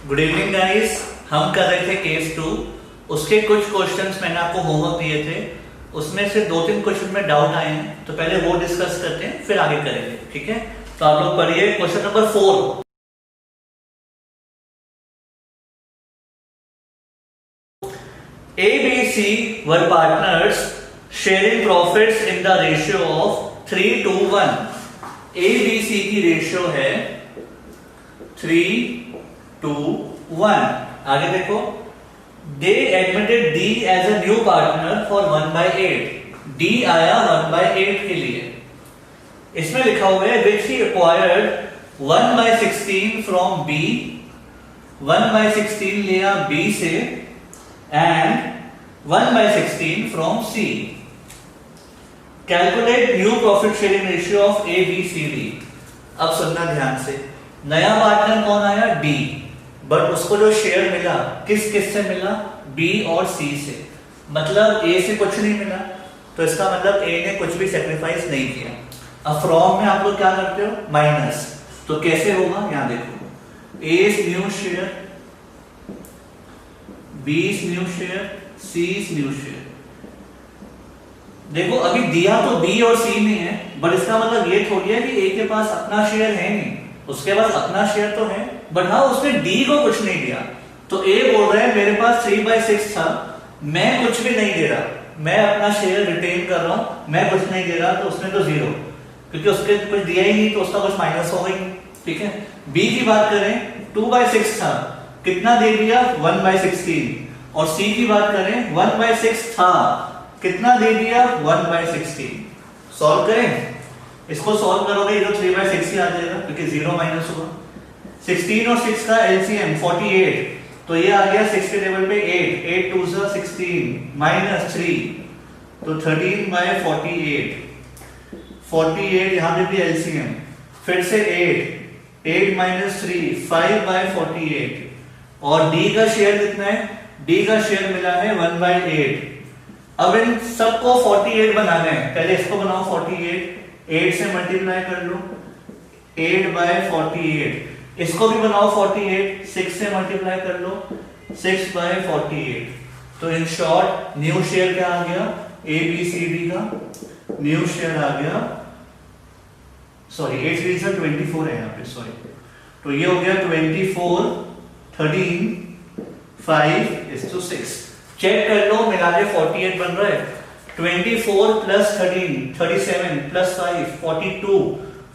Good evening guys. हम कर रहे थे केस 2। उसके कुछ क्वेश्चंस मैंने आपको होमवर्क दिए थे, उसमें से 2-3 क्वेश्चन में डाउट आए हैं, तो पहले वो डिस्कस करते हैं, फिर आगे करेंगे। ठीक है, तो आप लोग पढ़िए question number 4। A, B, C were partners sharing profits in the ratio of 3:1। A, B, C की रेशियो है 3:1। आगे देखो, they admitted D as a new partner for 1/8। D आया 1/8 के लिए। इसमें लिखा हुआ है which he acquired 1/16 from B। 1/16 लिया B से and 1/16 from C। Calculate new profit sharing ratio of A, B, C, D। अब सुनना ध्यान से, नया पार्टनर कौन आया? D, बट उसको जो शेयर मिला किस किस से मिला? B और C से। मतलब A से कुछ नहीं मिला, तो इसका मतलब A ने कुछ भी सेक्रीफाइस नहीं किया। अब फ्रॉम में आप लोग क्या करते हो? माइनस। तो कैसे होगा? यहां देखो, A's new share, B's new share, C's new share. देखो अभी दिया तो B और C में है, बट इसका मतलब ये थोड़ी है कि A के पास अपना शेयर है नहीं, उसके पास अपना शेयर तो है, बट हाँ उसने D को कुछ नहीं दिया। तो A बोल रहा है मेरे पास 3/6 था, मैं कुछ भी नहीं दे रहा, मैं अपना शेयर रिटेन कर रहा हूं, मैं कुछ नहीं दे रहा, तो उसने तो 0, क्योंकि उसके कुछ दिया ही नहीं, तो उसका कुछ माइनस हो गई। ठीक है, B की बात करें 2/6 था, कितना दे दिया? 1/16। और C की बात करें 1/6 था, कितना दे दिया? 1/16। सॉल्व करें, इसको सॉल्व करोगे ये तो 3/6 ही आ जाएगा, क्योंकि 0 माइनस होगा। 16 और 6 का एलसीएम 48, तो ये आ गया 6 के टेबल पे 8, 8 2 सा 16 माइनस 3, तो 13/48। 48 यहां पे भी एलसीएम, फिर से 8 माइनस 3 5/48। और डी का शेयर कितना है? डी का शेयर मिला है 1/8। अब इन सबको 48 बनाना है, पहले इसको बनाओ 48, 8 से मल्टीप्लाई कर लो 8/48। इसको भी बनाओ 48, 6 से मल्टीप्लाई कर लो 6/48। तो इन शॉर्ट न्यू शेयर क्या आ गया? ABCD का न्यू शेयर आ गया, सॉरी 8 3 से 24 है यहाँ पे, सॉरी, तो ये हो गया 24 13 5:6। चेक कर लो, मिला के 48 बन रहा है। 24 प्लस 13 37 प्लस 5 42,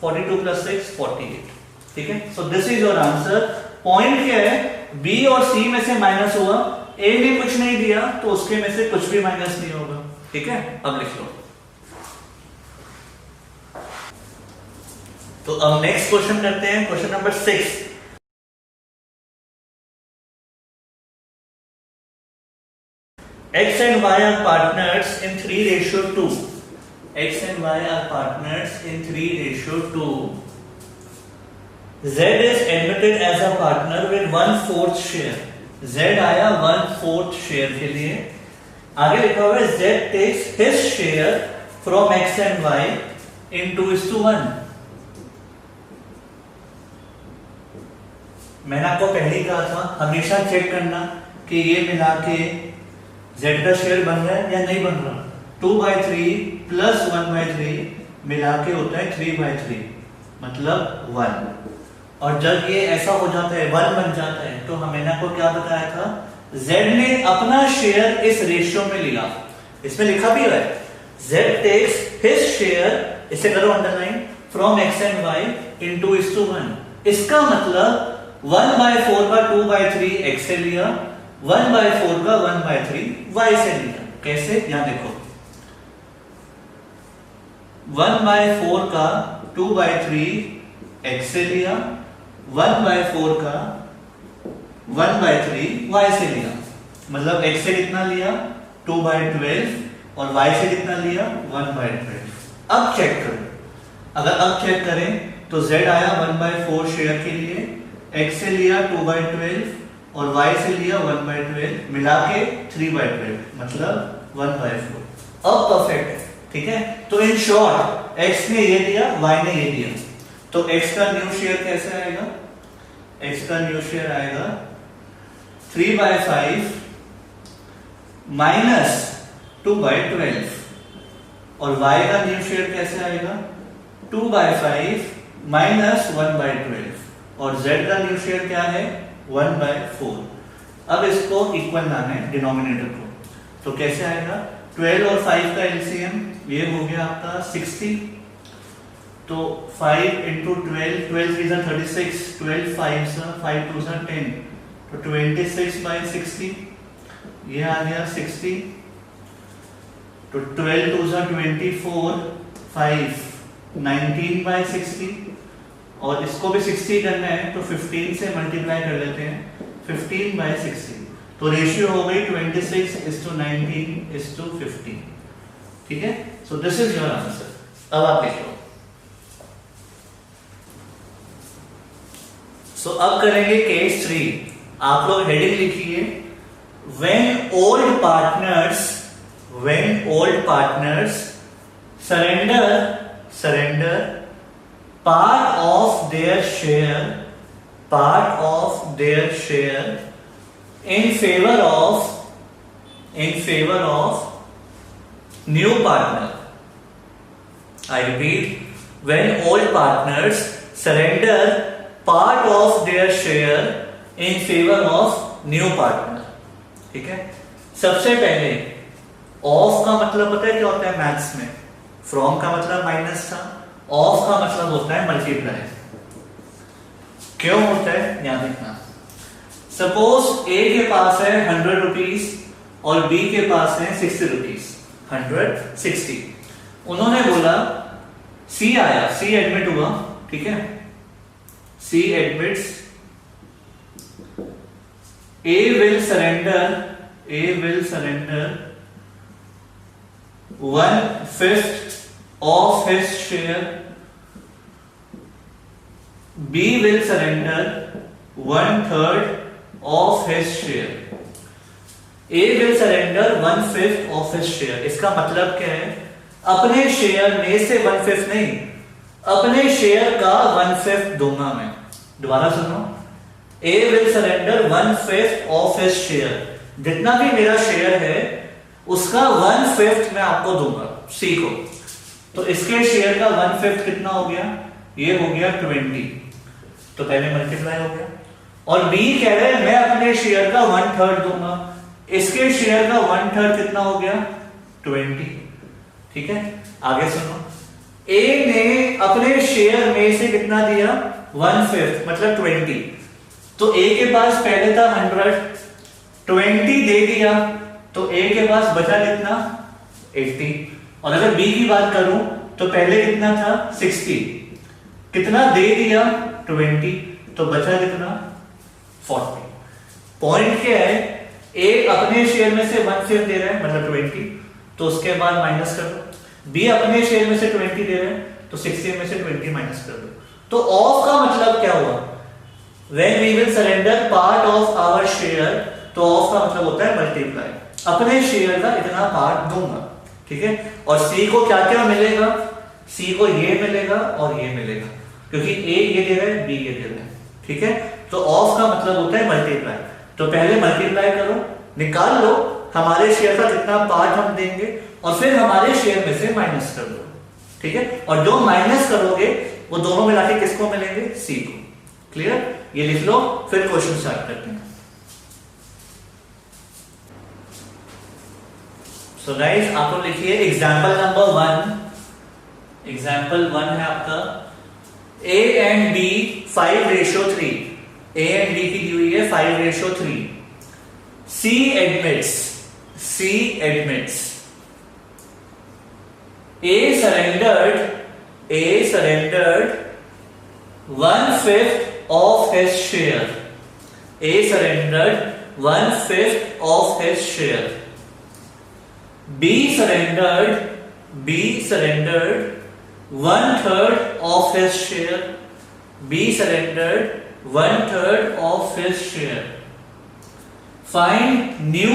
42 प्लस 6 48। ठीक है, so this is your answer. Point क्या है? बी और सी में से माइनस हुआ, ए ने कुछ नहीं दिया, तो उसके में से कुछ भी माइनस नहीं होगा। ठीक है, अब लिख लो। तो अब नेक्स्ट क्वेश्चन करते हैं, question number 6। X and Y are partners in 3:2। X and Y are partners in 3:2। Z is admitted as a partner with 1/4 share। Z आया 1/4 शेयर के लिए। आगे लिखा हुआ है Z takes his share from X and Y in 2:1। मैंने आपको पहले ही कहा था हमेशा चेक करना कि ये मिला के Z का शेयर बन रहा है या नहीं बन रहा। 2/3 प्लस 1/3 मिला के होता है 3/3, मतलब 1। और जब ये ऐसा हो जाता है 1 बन जाता है, तो मैंने आपको क्या बताया था? Z ने अपना शेयर इस रेशियो में लिया। इसमें लिखा भी है Z takes his share, इसे करो underline, from X and Y in 2:1। इसका मतलब 1/4 का 2/3 X से लिया, 1/4 का 1/3 Y से लिया। कैसे? यहां देखो, 1/4 का 2/3 X से लिया, 1/4 का 1/3 Y से लिया। मतलब X से कितना लिया? 2/12, और Y से कितना लिया? 1/12। अब चेक करो, अगर अब चेक करें तो Z आया 1/4 शेयर के लिए, X से लिया 2/12 और Y से लिया 1/12, मिला के 3/12, मतलब 1/4। अब परफेक्ट है। ठीक है, तो इन शॉर्ट X ने ये दिया, Y ने ये दिया, तो X का न्यू शेयर कैसे आएगा? X का न्यू शेयर आएगा 3/5 माइनस 2/12 और y का न्यू शेयर कैसे आएगा 2/5 माइनस 1/12 और z का न्यू शेयर क्या है 1/4। अब इसको इक्वल लाना है डिनोमिनेटर को, तो कैसे आएगा 12 और 5 का एलसीएम ये हो गया आपका 60, तो 5 into 12, 12 3 are 36, 12 5 are 5 2 are 10, तो 26/60 ये आ गया 60, तो 12 2 are 24, 5 19/60 और इसको भी 60 करना है तो 15 से मल्टीप्लाई कर लेते हैं 15/60, तो रेशियो हो गई 26:19:15। ठीक है, so this is your answer. अब आप लिखो। सो अब करेंगे केस 3। आप लोग हेडिंग लिखिए when old partners surrender part of their share in favor of new partner. I repeat, when old partners surrender part of their share in favor of new partner। ठीक है, सबसे पहले ऑफ का मतलब पता है क्या होता है मैथ्स में, फ्रॉम का मतलब माइनस था, ऑफ का मतलब होता है मल्टीप्लाई। क्यों होता है यहां देखना, सपोज ए के पास है 100 रुपीज और बी के पास है 60 रुपीज, 160। उन्होंने बोला सी आया, सी एडमिट हुआ, ठीक है, सी admits, A will surrender 1/5 of his share, B will surrender 1/3 of his share, A will surrender 1/5 of his share। इसका मतलब क्या है, अपने शेयर में से 1/5 नहीं, अपने शेयर का 1/5 दूंगा मैं। दोबारा सुनो, A will surrender 1/5 of his share, जितना भी मेरा शेयर है उसका 1/5 मैं आपको दूंगा C को, तो इसके शेयर का 1/5 कितना हो गया, ये हो गया 20, तो पहले मल्टीप्लाई हो गया। और B कह रहे हैं मैं अपने शेयर का 1/3 दूंगा, इसके शेयर का 1/3 कितना हो गया 20। ठीक है, आगे सुनो, A ने अपने शेयर में से कितना दिया 1/5 मतलब 20, तो A के पास पहले था 100, 20 दे दिया, तो A के पास बचा कितना 80। और अगर B की बात करूं तो पहले कितना था 60, कितना दे दिया 20, तो बचा कितना 40। पॉइंट क्या है, A अपने शेयर में से 1/5 दे रहा है मतलब 20, तो उसके बाद माइनस कर दो। B अपने शेयर में से 20 दे रहे हैं तो 60 में से 20 माइनस कर दो। तो ऑफ का मतलब क्या हुआ, when we will surrender part of our share, तो ऑफ का मतलब होता है मल्टीप्लाई, अपने शेयर का इतना पार्ट दूंगा। ठीक है, और सी को क्या क्या मिलेगा, सी को ये मिलेगा और ये मिलेगा, क्योंकि ए ये दे रहा है बी ये दे रहा है। ठीक है, तो ऑफ का मतलब होता है मल्टीप्लाई, तो पहले मल्टीप्लाई करो, निकाल लो हमारे शेयर का कितना पार्ट हम देंगे और फिर हमारे शेयर में से माइनस कर दो। ठीक है, और जो माइनस करोगे वो दोनों मिला के किसको मिलेंगे, सी को। क्लियर, ये लिख लो, फिर क्वेश्चन स्टार्ट करते हैं। सो गाइस आप लोग लिखिए एग्जांपल नंबर 1। एग्जांपल 1 है आपका A and B 5:3, A and B की दी हुई है 5:3। C admits A surrendered 1/5 of his share, A surrendered 1/5 of his share, B surrendered 1/3 of his share, B surrendered 1/3 of his share। Find new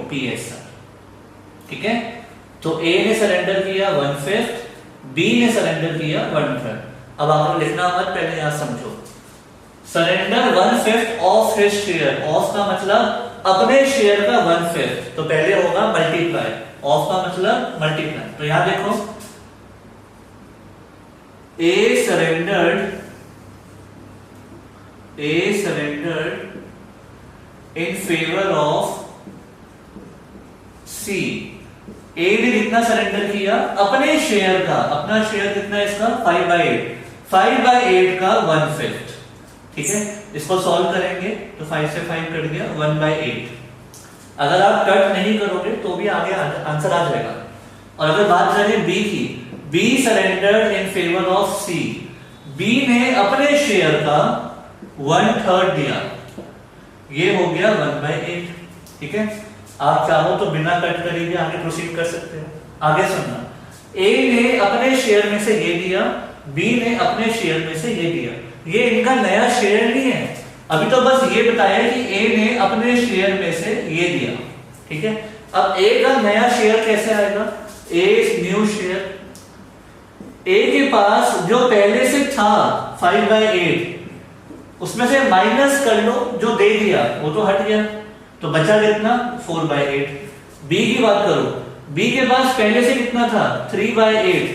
PSR। ठीक है, तो A ने surrender किया 1/5, B ने surrender किया 1/3। अब आप लोग लिखना मत, पहले यहां समझो। Surrender 1/5 of his share, of का मतलब अपने शेयर का 1/5, तो पहले होगा मल्टीप्लाई, ऑफ का मतलब मल्टीप्लाई। तो यहां देखो ए सरेंडर्ड इन फेवर ऑफ सी। ए ने कितना सरेंडर किया? अपने शेयर का, अपना शेयर कितना है इसका? 5/8, 5/8 का 1/5, ठीक है। इसको सॉल्व करेंगे तो 5 से 5 कट गया, 1/8। अगर आप कट नहीं करोगे तो भी आगे आंसर आ जाएगा। और अगर बात करें बी की, B surrendered in favour of C, B ने अपने शेयर का 1/3 दिया, ये हो गया 1/8, ठीक है। आप चाहो तो बिना कट करे भी आगे प्रोसीड कर सकते हैं। आगे सुनना, ए ने अपने शेयर में से ये दिया, बी ने अपने शेयर में से ये दिया, ये इनका नया शेयर नहीं है, अभी तो बस ये बताया कि ए ने अपने शेयर में से ये दिया, ठीक है। अब ए का नया शेयर कैसे आएगा? ए न्यू शेयर, ए के पास जो पहले से था 5/8, उसमें से माइनस कर लो, जो दे दिया वो तो हट गया, तो बचा कितना? 4/8। बी की बात करो, बी के पास पहले से कितना था? 3/8,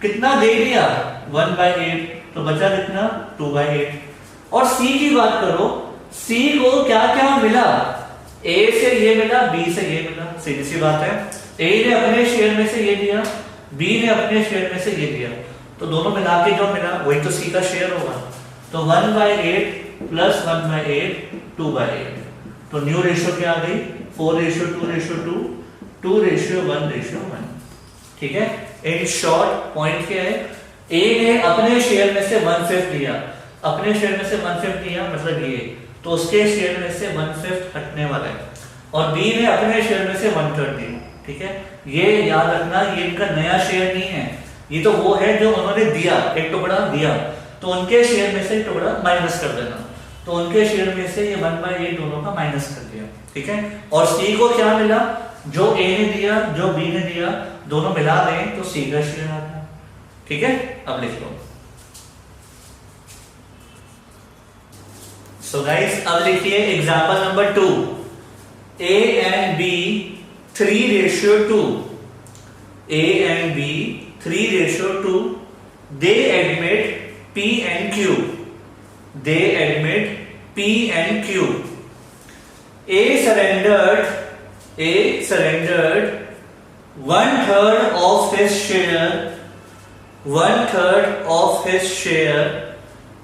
कितना दे दिया? 1/8, तो बचा कितना? 2/8। और सी की बात करो, सी को क्या क्या मिला? ए से ये मिला, बी से ये मिला, सीधी सी बात है। ए ने अपने शेयर में से ये दिया, बी ने अपने शेयर में से ये दिया, तो दोनों मिला के जो मिला वही तो सी का शेयर होगा। तो 1/8 प्लस 1/8 2/8, तो न्यू रेशियो क्या आ गई? 4:2:2, 2:1:1, ठीक है। इन शॉर्ट पॉइंट क्या है? ए ने अपने शेयर में से 1/5 दिया, अपने शेयर में से 1/5 दिया मतलब ये, तो उसके शेयर में से 1/5 हटने वाला है, और बी ने अपने शेयर में से 1/3 दिया, ठीक है। ये याद रखना, ये इनका नया शेयर नहीं है, ये तो वो है जो उन्होंने दिया, एक टुकड़ा दिया, तो उनके शेयर में से एक टुकड़ा माइनस कर देना, तो उनके शेयर में से ये 1/8 दोनों का माइनस कर दिया, ठीक है। और सी को क्या मिला? जो ए ने दिया, जो बी ने दिया, दोनों मिला दें तो सी का शेयर आ गया, ठीक है। अब लिख लो। सो गाइस, अब लिखिए example number 2, A and B 3:2, A and B 3:2, they admit P and Q, they admit P and Q. A surrendered 1/3 of his share, 1/3 of his share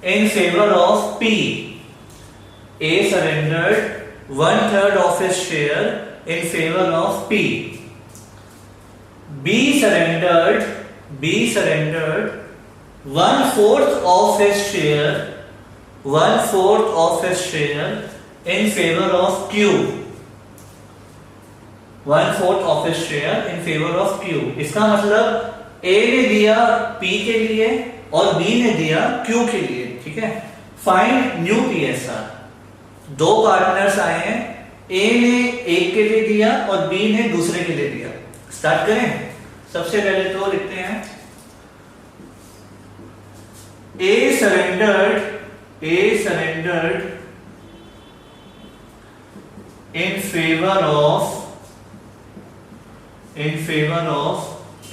in favor of P. A surrendered 1/3 of his share in favor of P. B surrendered 1/4 of his share, 1/4 of his share in favor of Q. 1/4 of his share in favor of Q. इसका मतलब A ने दिया P के लिए और B ने दिया Q के लिए, ठीक है। Find new PSR। दो पार्टनर्स आए हैं, A ने एक के लिए दिया और B ने दूसरे के लिए दिया। स्टार्ट करें। सबसे पहले तो लिखते हैं A surrendered in favor of P.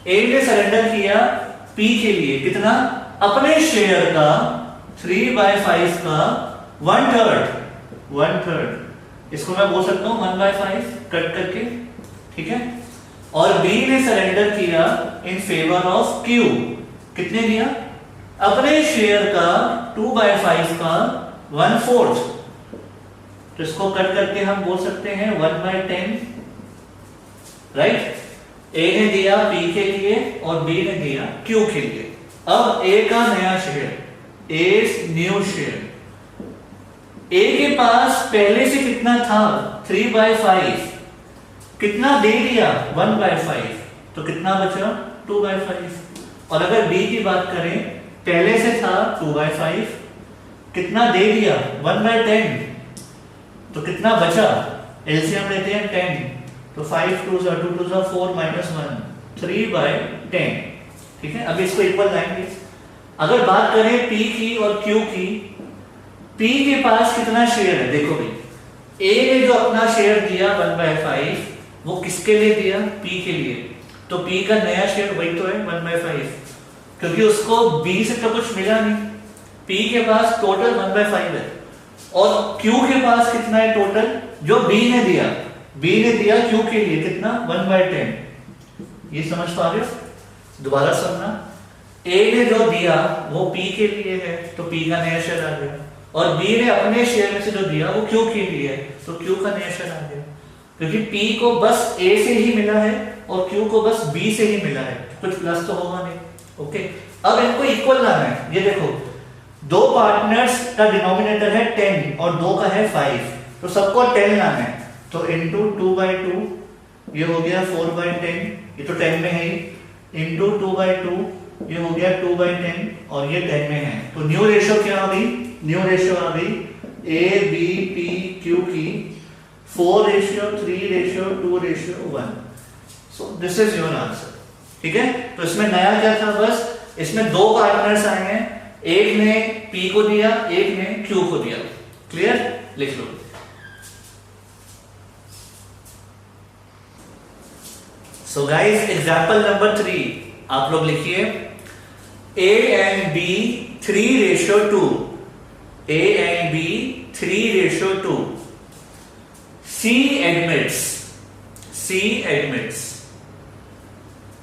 A ने सरेंडर किया P के लिए, कितना? अपने शेयर का 3/5 का 1/3, इसको मैं बोल सकता हूं 1/5 कट करके, ठीक है। और B ने सरेंडर किया इन फेवर ऑफ Q, कितने दिया? अपने शेयर का 2/5 का 1/4, तो इसको कट करके हम बोल सकते हैं 1/10, राइट। A ने दिया P के लिए और B ने दिया Q के लिए। अब A का नया share, A's new share, A के पास पहले से कितना था? 3/5, कितना दे दिया? 1/5, तो कितना बचा? 2/5। और अगर B की बात करें, पहले से था 2/5, कितना दे दिया? 1/10, तो कितना बचा? एलसीएम लेते हैं 10, तो 5 2 2 2 4 -1, 3/10, ठीक है। अब इसको इक्वल लाएंगे। अगर बात करें P की और Q की, P के पास कितना शेयर है, देखो भाई A ने जो अपना शेयर दिया 1/5 वो किसके लिए दिया, P के लिए, तो P का नया शेयर वही तो है 1/5, क्योंकि उसको B से तो कुछ मिला नहीं, P के पास टोटल 1/5 है, और Q के पास कितना है टोटल, जो B ने दिया Q के लिए कितना 1/10, ये समझ पा रहे हो, दोबारा सुनना, A ने जो दिया वो P के लिए है तो P का नया शेयर आ गया, और B ने अपने शेयर में से जो दिया वो Q के लिए है तो Q का नया शेयर आ गया, क्योंकि P को बस A से ही मिला है और Q को बस B से ही मिला है, कुछ प्लस तो होगा नहीं। ओके, अब इनको इक्वल लाना है, ये देखो दो पार्टनर्स का डिनोमिनेटर है 10 और दो का है 5, तो सबको 10 लाना है, तो इनटू 2/2 ये हो गया 4/10, ये तो 10 में है ही, इनटू 2/2 ये हो गया 2/10 और ये 10 में है, तो न्यू रेशियो क्या होगी, न्यू रेशियो आ गई A B P Q की 4:3:2:1, so this is your answer. ठीक है, तो इसमें नया क्या था, बस इसमें दो पार्टनर्स आए हैं, एक ने P को दिया एक ने Q को दिया, क्लियर, लिख लो। सो गाइस एग्जांपल नंबर 3 आप लोग लिखिए, A and B 3:2, A and B 3:2, C admits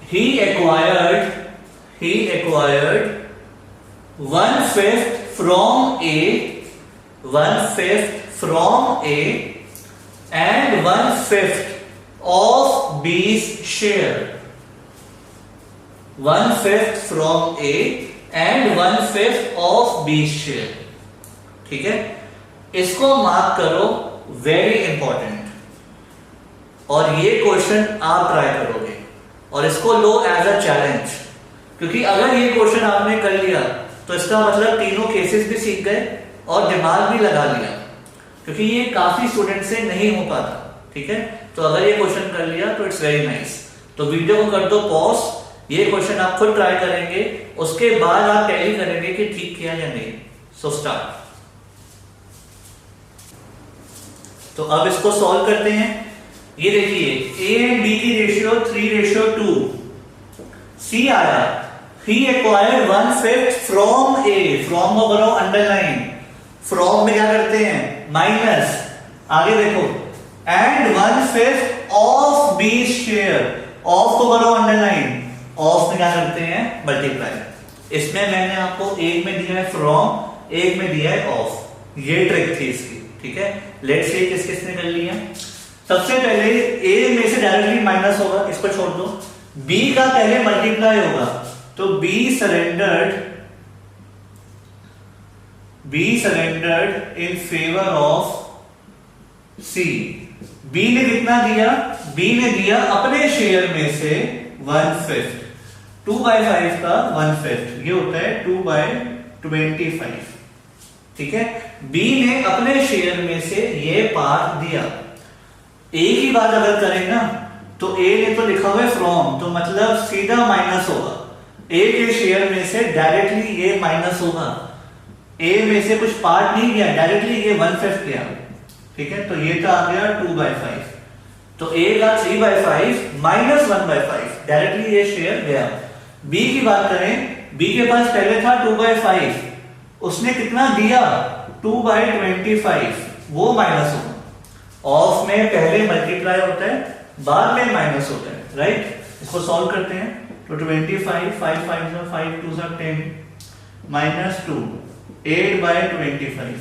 he acquired 1/5 from A, 1/5 from A and 1/5 of B's share, 1/5 from A and 1/5 of B's share। ठीक है, इसको मार्क करो, वेरी इंपॉर्टेंट, और ये question आप ट्राई करोगे और इसको लो एज अ चैलेंज, क्योंकि अगर ये क्वेश्चन आपने कर लिया तो इसका मतलब तीनों केसेस भी सीख गए और दिमाग भी लगा लिया, क्योंकि ये काफी स्टूडेंट से नहीं हो पाता। ठीक है, तो अगर ये क्वेश्चन कर लिया तो इट्स वेरी नाइस, तो वीडियो को कर दो पॉज, ये क्वेश्चन आप खुद ट्राई करेंगे, उसके बाद आप टैली करेंगे कि ठीक किया या नहीं। So start. तो अब इसको सॉल्व करते हैं, ये देखिए A एंड B की रेशियो 3:2, C आया, he acquired 1/5 from A, from को करो अंडरलाइन, from में क्या करते हैं माइनस, आगे देखो, and 1/5 of B share, of को करो अंडरलाइन, of में क्या करते हैं मल्टीप्लाई, इसमें मैंने आपको एक में दिया है from, एक में दिया है of, ये ट्रिक थी इसकी। ठीक है, लेट्स से किस किसने कर लिया, सबसे पहले A में से डायरेक्टली माइनस होगा, इसको छोड़ दो, B का पहले मल्टीप्लाई होगा, तो B surrendered in favour of C। B ने कितना दिया, B ने दिया अपने शेयर में से 1/5, 2/5 का 1/5 ये होता है 2/25। ठीक है, B ने अपने शेयर में से ये पार्ट दिया। A की बात अगर करें ना तो A ने तो लिखा हुआ है फ्रॉम, तो मतलब सीधा माइनस होगा, A के शेयर में से डायरेक्टली ये माइनस होगा, A में से कुछ पार्ट नहीं गया, डायरेक्टली ये 1/5 गया। ठीक है, तो ये तो आ गया 2/5, तो A का 3/5 माइनस 1/5, डायरेक्टली ये शेयर गया। B की बात करें, B के पास पहले था 2/5, उसने कितना दिया 2/25, वो माइनस होगा, ऑफ में पहले मल्टीप्लाई होता है बाद में माइनस होता है, राइट। इसको सॉल्व करते हैं, तो 25, 5 5 5 2 10 माइनस 2, 8/25।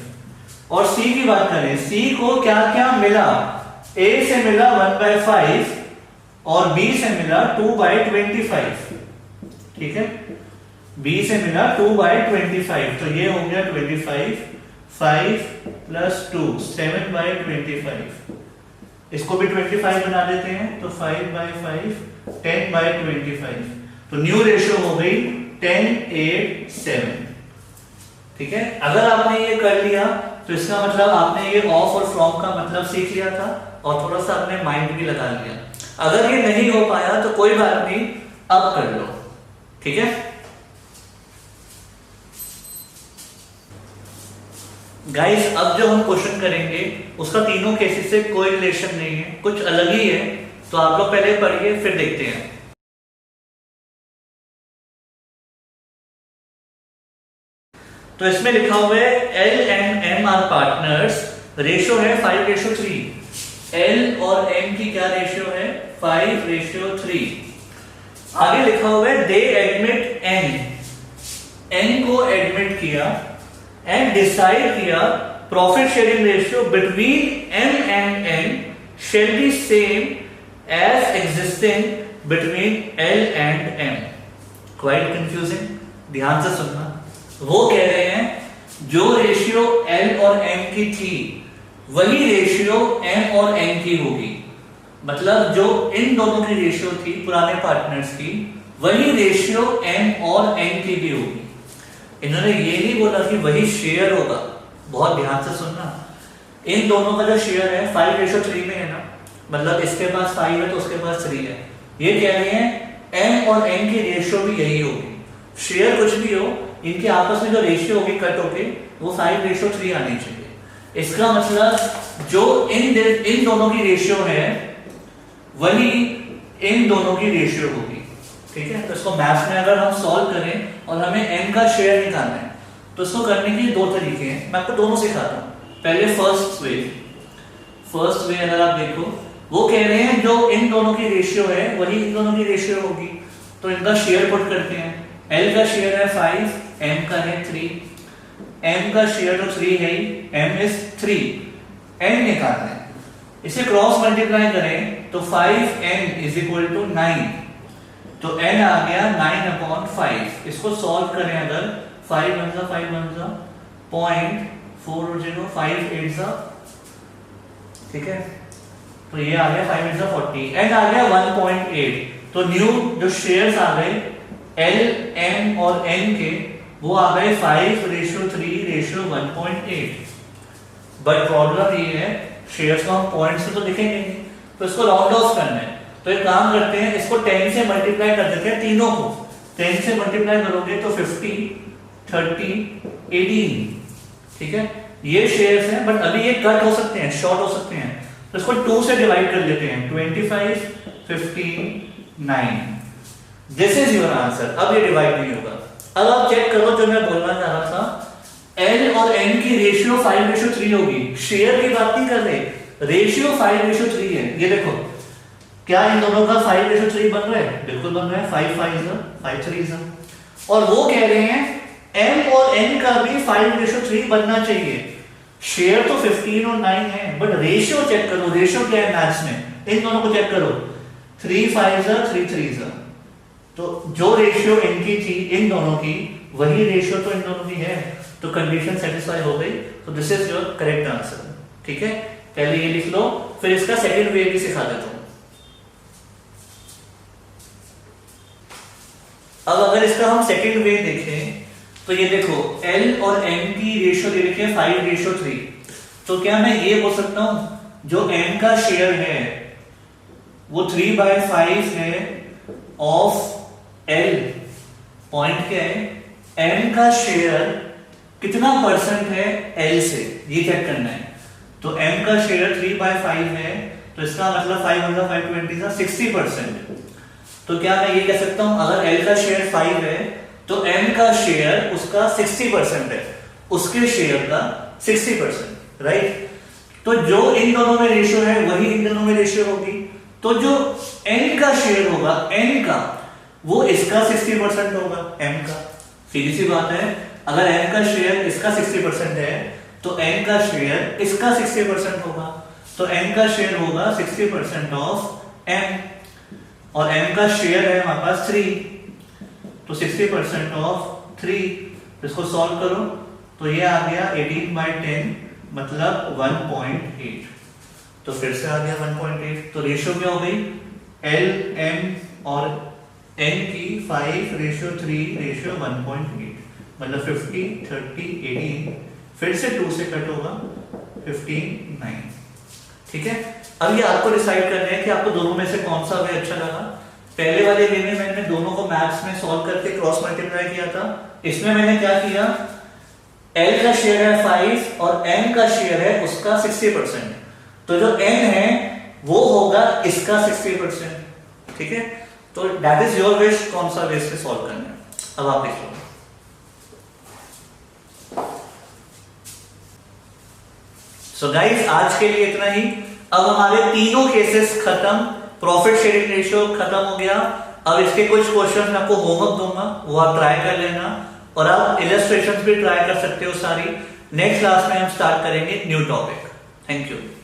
और C की बात करें, C को क्या क्या मिला, A से मिला 1/5 और B से मिला 2/25। ठीक है, B से मिला 2/25, तो ये हो गया 25, 5 + 2 7/25, इसको भी 25 बना देते हैं, तो 5/5 10/25, तो न्यू रेशियो हो गई 10:8:7। ठीक है, अगर आपने ये कर लिया तो इसका मतलब आपने ये ऑफ और फ्रॉम का मतलब सीख लिया था और थोड़ा सा अपने माइंड भी लगा लिया। अगर ये नहीं हो पाया तो कोई बात नहीं, अब कर लो। ठीक है, गाइस अब जो हम क्वेश्चन करेंगे उसका तीनों केसेस से कोई रिलेशन नहीं है, कुछ अलग ही है, तो आप लोग पहले पढ़िए फिर देखते हैं। तो इसमें लिखा हुआ है L and M are partners, ratio है 5:3। L और M की क्या रेशियो है? 5:3। आगे लिखा हुआ है दे एडमिट N को एडमिट किया एंड डिसाइड किया profit sharing ratio between M and N shall be same as existing between L and M। Quite confusing, ध्यान से सुनना। वो कह रहे हैं जो रेशियो L और M की थी वही रेशियो M और N की होगी, मतलब जो इन दोनों की रेशियो थी पुराने पार्टनर्स की वही रेशियो M और N की भी होगी। इन्होंने ये नहीं बोला कि वही शेयर होगा, बहुत ध्यान से सुनना। इन दोनों का जो शेयर है 5:3 में है ना, मतलब इसके पास 5 है तो उसके पास 3 है। ये कह रहे हैं M और N की रेशियो भी यही होगी। शेयर कुछ भी हो, इनके आपस में जो रेशियो होगी कट होके वो 5:3 आनी चाहिए। इसका मतलब जो इन दोनों की रेशियो है वही इन दोनों की रेशियो होगी, ठीक है। तो इसको मैथ्स में अगर हम सॉल्व करें और हमें n का शेयर निकालना है तो इसको करने के दो तरीके हैं, मैं आपको दोनों सिखाता हूं। पहले फर्स्ट वे अगर आप देखो, वो कह रहे हैं जो इन दोनों की रेशियो है वही इन दोनों की रेशियो होगी, तो इनका शेयर पुट करते हैं। L का शेयर है 5, M का है 3, M का शेयर तो 3 है ही, M is 3, N निकालना है। इसे क्रॉस मल्टीप्लाई करें तो 5N is equal to 9, तो N आ गया 9/5। इसको सॉल्व करें अगर 5 1 जा 0.40, 5 8 जा, ठीक है, तो ये आ गया 5 8 जा 40, N आ गया 1.8। तो न्यू जो शेयर्स आ गए L, M और N के वो आ गए 5:3:1.8। बट प्रॉब्लम ये है शेयर्स को हम पॉइंट से तो लिखेंगे नहीं, तो इसको राउंड ऑफ करना है। तो एक काम करते हैं, इसको 10 से मल्टीप्लाई कर देते हैं तीनों को। 10 से मल्टीप्लाई करोगे तो 50, 30, 18, ठीक है। ये शेयर्स हैं बट अभी ये कट हो सकते हैं, शॉर्ट हो सकते हैं, तो इसको 2 से डिवाइड कर लेते हैं। 25, 15, 9। This is your answer. अब ये डिवाइड नहीं होगा। अब आप चेक करो जो मैं बोलना चाह रहा था, L और N की रेशियो 5:3 होगी। शेयर की बात नहीं कर रहे, रेशियो 5:3 है। ये देखो क्या इन दोनों का 5:3 बन रहा है? बिल्कुल बन रहा है। 5 5 3 और वो कह रहे हैं M और N का भी 5:3 बनना चाहिए। शेयर तो 15 और 9 है बट रेशियो चेक करो, रेशियो क्या है मैथ्स में, इन दोनों को चेक करो। 3 5 3 3, तो जो रेशियो इनकी थी इन दोनों की वही रेशियो तो इन दोनों की है, तो कंडीशन सेटिस्फाई हो गई। तो this is your correct answer, ठीक है। पहले ये लिख लो, फिर इसका सेकंड वे भी सिखा देता हूं। अब अगर इसका हम सेकंड वे देखें तो ये देखो L और M की रेशियो दे रखी है 5:3, तो क्या मैं ये बोल सकता हूं जो M का शेयर है वो 3/5 है ऑफ L। पॉइंट क्या है, M का शेयर कितना परसेंट है L से, ये चेक करना है। तो M का शेयर 3/5 है, तो इसका मतलब 5 5 20 60%। तो क्या मैं ये कह सकता हूं अगर L का शेयर 5 है तो M का शेयर उसका 60% है, उसके शेयर का 60%, राइट। तो जो इन दोनों में रेशियो है वही इन दोनों में रेशियो होगी। तो जो N का शेयर होगा, N का, वो इसका 60% होगा M का। सीधी सी बात है, अगर M का शेयर इसका 60% है तो N का शेयर इसका 60% होगा। तो N का शेयर होगा 60% ऑफ M, और M का शेयर है हमारे पास 3, तो 60% ऑफ 3। इसको सॉल्व करो तो ये आ गया 18/10 मतलब 1.8। तो फिर से आ गया 1.8। तो रेशियो क्या हो गई, L, M और N की 5:3:1.8 मतलब 50, 30, 18। फिर से 2 से कट होगा 15, 9, ठीक है। अब ये आपको डिसाइड करना है कि आपको दोनों में से कौन सा वे अच्छा लगा। पहले वाले वे में मैंने दोनों को मैथ्स में सॉल्व करके क्रॉस मल्टीप्लाई किया था। इसमें मैंने क्या किया, L का शेयर है 5 और M का शेयर है उसका 60%, तो जो N है वो होगा इसका 60%। ठीक है, तो दैट इज योर विश, कौन सा वे से सॉल्व करना है। अब आप लिख लो। सो गाइस आज के लिए इतना ही। अब हमारे तीनों केसेस खत्म, प्रॉफिट शेयरिंग रेशियो खत्म हो गया। अब इसके कुछ क्वेश्चन मैं आपको होमवर्क दूंगा, वो आप ट्राई कर लेना, और आप इलस्ट्रेशंस भी ट्राई कर सकते हो सारी। नेक्स्ट क्लास में हम स्टार्ट करेंगे न्यू टॉपिक। Thank you.